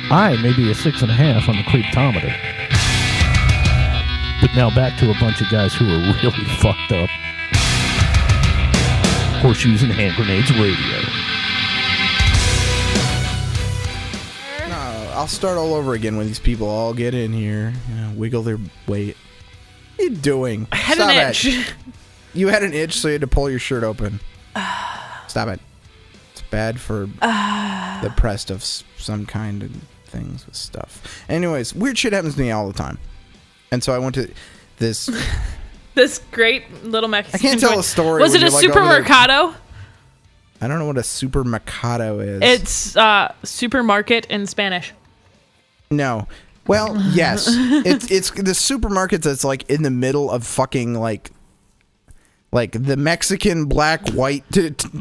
I may be a 6.5 on the creeptometer. But now back to a bunch of guys who are really fucked up. Horseshoes and Hand Grenades Radio. No, I'll start all over again when these people all get in here. Wiggle their weight. What are you doing? I had Stop an it. itch. You had an itch, so you had to pull your shirt open. Stop it. It's bad for the pressed of some kind of things with stuff. Anyways, weird shit happens to me all the time. And so I went to this... This great little Mexican I can't tell a story. Was it a when you're, like, over there- supermercado? I don't know what a supermercado is. It's supermarket in Spanish. No. Well, yes. It's the supermarket that's like in the middle of fucking like the Mexican black white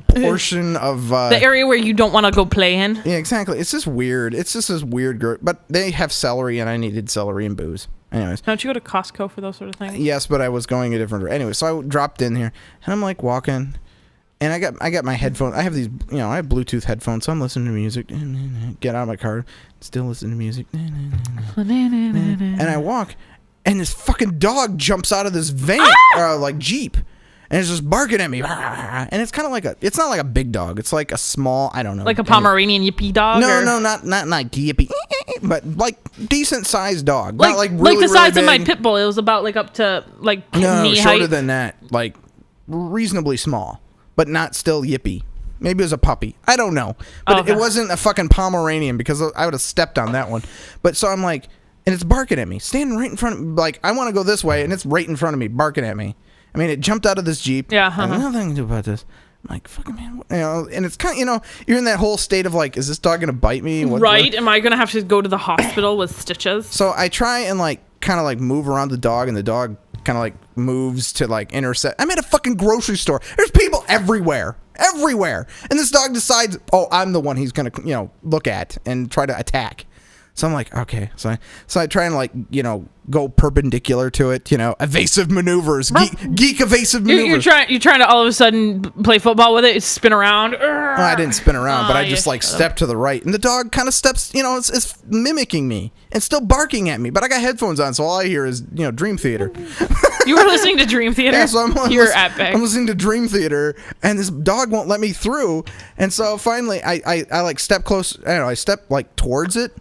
portion of The area where you don't want to go play in. Yeah, exactly. It's just weird. It's just this weird but they have celery and I needed celery and booze. Anyways. Don't you go to Costco for those sort of things? Yes, but I was going a different anyway, so I dropped in here and I'm like walking and I got my headphones. I have these, I have Bluetooth headphones, so I'm listening to music. Get out of my car, still listen to music. And I walk, and this fucking dog jumps out of this van, like Jeep, and it's just barking at me. And it's kind of like it's not like a big dog. It's like a small, I don't know. Like a Pomeranian yippy dog? No, not like yippy, but like decent sized dog. Like, not like really, the size really of my big. pit bull. It was about like up to like No, knee shorter height. than that. Like reasonably small, but not still yippy. Maybe it was a puppy. I don't know. But it wasn't a fucking Pomeranian because I would have stepped on that one. But so I'm like, and it's barking at me, standing right in front of me. Like, I want to go this way, and it's right in front of me, barking at me. I mean, it jumped out of this Jeep. Yeah. I have nothing to do about this. I'm like, fucking man. And it's kind of, you're in that whole state of like, is this dog going to bite me? Right. Am I going to have to go to the hospital with stitches? So I try and like, kind of like move around the dog, and the dog kind of like moves to like intercept. I'm at a fucking grocery store. There's people everywhere. And this dog decides, oh, I'm the one he's going to, look at and try to attack. So I'm like, okay. So I try and like, go perpendicular to it, evasive maneuvers, geek evasive maneuvers. You're trying to all of a sudden play football with it, spin around. Well, I didn't spin around, but I just like stepped to the right, and the dog kind of steps, it's mimicking me and still barking at me, but I got headphones on, so all I hear is, Dream Theater. You were listening to Dream Theater? Yeah, so You're epic. I'm listening to Dream Theater, and this dog won't let me through, and so finally I like step close, I don't know, I step like towards it,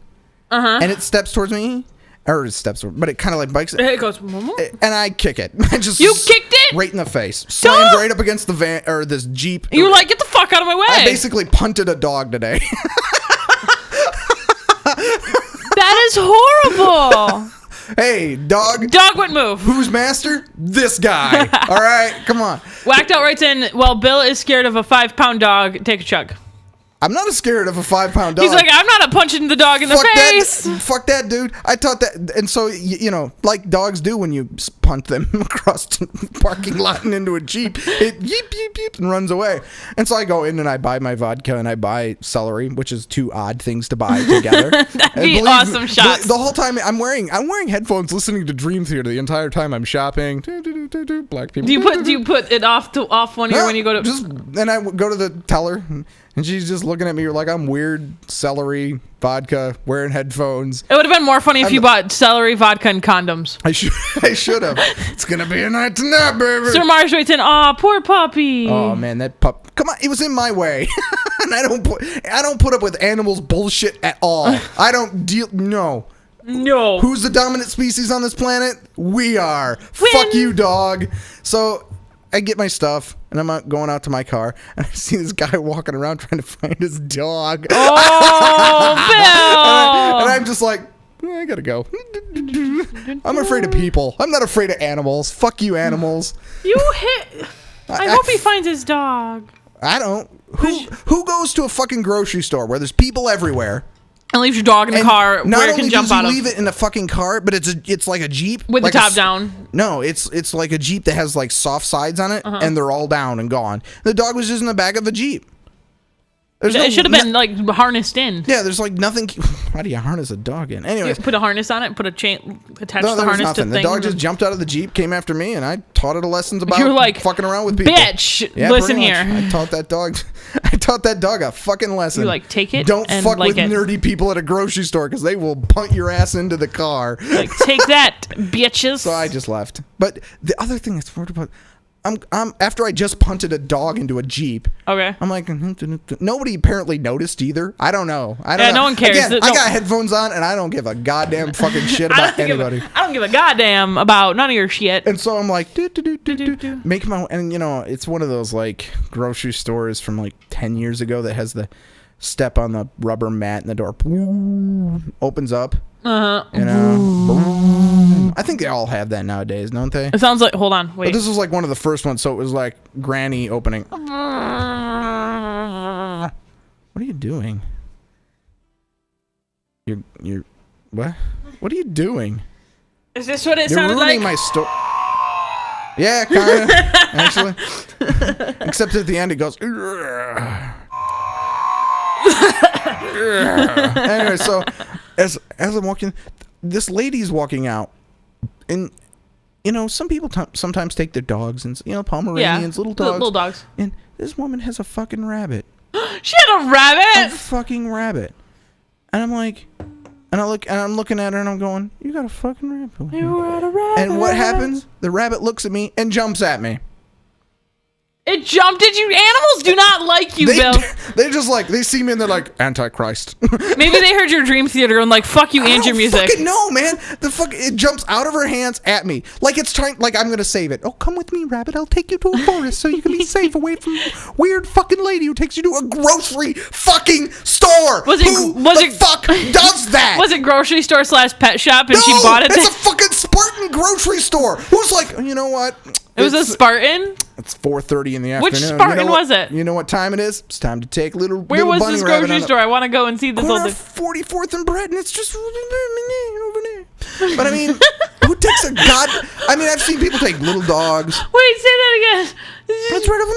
and it steps towards me, or it steps, but it kind of like bikes it. It goes, Momo? And I kick it. You kicked it? Right in the face. Slammed right up against the van, or this Jeep. You were like, get the fuck out of my way. I basically punted a dog today. That is horrible. Hey, dog. Dog would move. Who's master? This guy. All right, come on. Whacked Out writes in, well, Bill is scared of a 5-pound dog. Take a chug. I'm not scared of a 5-pound dog. He's like, I'm not punching the dog in the face. Fuck that, dude. I thought that, and so like dogs do when you punt them across the parking lot and into a Jeep, it yeep and runs away. And so I go in and I buy my vodka and I buy celery, which is two odd things to buy together. That'd be awesome shots. The whole time I'm wearing headphones, listening to Dream Theater the entire time I'm shopping. Black people. Do you put it off one ear when you go to? Then I go to the teller. And she's just looking at me like I'm weird, celery, vodka, wearing headphones. It would have been more funny if you bought celery, vodka, and condoms. I should have. It's gonna be a night tonight, baby. Sir Mars writes in, aw, poor puppy. Oh man, that pup. Come on, it was in my way, and I don't put up with animals' bullshit at all. I don't deal. No. No. Who's the dominant species on this planet? We are. Win. Fuck you, dog. So I get my stuff, and I'm going out to my car, and I see this guy walking around trying to find his dog. Oh, Bill! And I'm just like, I gotta go. I'm afraid of people. I'm not afraid of animals. Fuck you, animals. You hit... I hope he finds his dog. I don't. Who goes to a fucking grocery store where there's people everywhere? And leaves your dog in the car where it can jump out of. Not only does he leave it in the fucking car, but it's like a Jeep. With like the top down. No, it's like a Jeep that has like soft sides on it, and they're all down and gone. The dog was just in the back of a Jeep. It should have been like harnessed in. Yeah, there's like nothing. How do you harness a dog in? Anyways, You put a harness on it, put a chain, attach no, the there was harness to nothing. things. The dog just jumped out of the Jeep, came after me, and I taught it a lessons about You were like, fucking around with people. bitch, Yeah, listen pretty here. much. I taught taught that dog a fucking lesson. You, like, take it Don't and fuck like with it. nerdy people at a grocery store because they will punt your ass into the car. Like, take that, bitches. So I just left. But the other thing that's weird about, I'm after I just punted a dog into a Jeep. Okay. I'm like, nobody apparently noticed either. I don't know. I don't know. No one cares. Again, I No. got headphones on and I don't give a goddamn fucking shit I about don't give anybody. I don't give a goddamn about none of your shit. And so I'm like, Do. make my, and you know, it's one of those like grocery stores from like 10 years ago that has the step on the rubber mat and the door opens up. Uh-huh. You know, boom. I think they all have that nowadays, don't they? It sounds like, hold on, But wait. this was like one of the first ones, so it was like granny opening. What are you doing? You're what? What are you doing? Is this what it You're sounded ruining like? my story. Yeah, kind of, actually. Except at the end it goes. Anyway, so as I'm walking, this lady's walking out, and you know, some people sometimes take their dogs and, you know, Pomeranians, little dogs. Little dogs. And this woman has a fucking rabbit. She had a A rabbit. fucking rabbit. And I'm like, and I'm looking at her and I'm going, you got a fucking rabbit. You had a rabbit. And what happens? The rabbit looks at me and jumps at me. It jumped at you. Animals do not like you, Bill. They just like, they see me and they're like, Antichrist. Maybe they heard your Dream Theater and like, fuck you I and don't your music. fucking know, man. It jumps out of her hands at me. Like it's trying, like I'm gonna save it. Oh, come with me, rabbit. I'll take you to a forest so you can be safe away from weird fucking lady who takes you to a grocery fucking store. Was it fuck does that? Was it grocery store / pet shop and no, she bought it? it's a fucking Spartan grocery store. Who's like, you know what? It was a Spartan. It's 4:30 in the Which afternoon. Spartan you know what, was it? You know what time it is? It's time to take Where little was bunny this rabbit grocery on store? I want to go and see this corner old. of 44th and Bread, and it's just over there. But I mean, who takes a god? I mean, I've seen people take little dogs. Wait, say that again. That's right over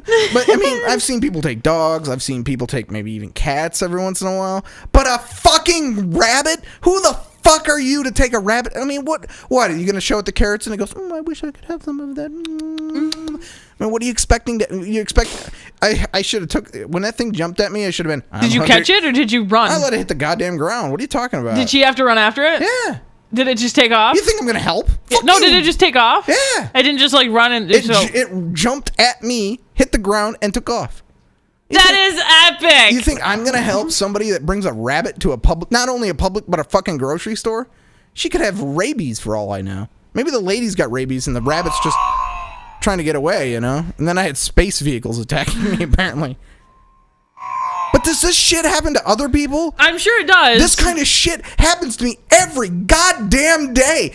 there. But I mean, I've seen people take dogs. I've seen people take maybe even cats every once in a while. But a fucking rabbit? Who the fuck are you to take a rabbit? I mean, what? Are you gonna show it the carrots and it goes? I wish I could have some of that. I mean, what are you expecting? You expect? I should have took when that thing jumped at me. I should have been. Did you catch it or did you run? I let it hit the goddamn ground. What are you talking about? Did she have to run after it? Yeah. Did it just take off? You think I'm gonna help? Fuck No, you. did it just take off? Yeah. I didn't just like run and It jumped at me, hit the ground, and took off. That is epic. You think I'm gonna help somebody that brings a rabbit to a public, not only a public, but a fucking grocery store? She could have rabies for all I know. Maybe the lady's got rabies and the rabbit's just trying to get away, you know? And then I had space vehicles attacking me, apparently. But does this shit happen to other people? I'm sure it does. This kind of shit happens to me every goddamn day.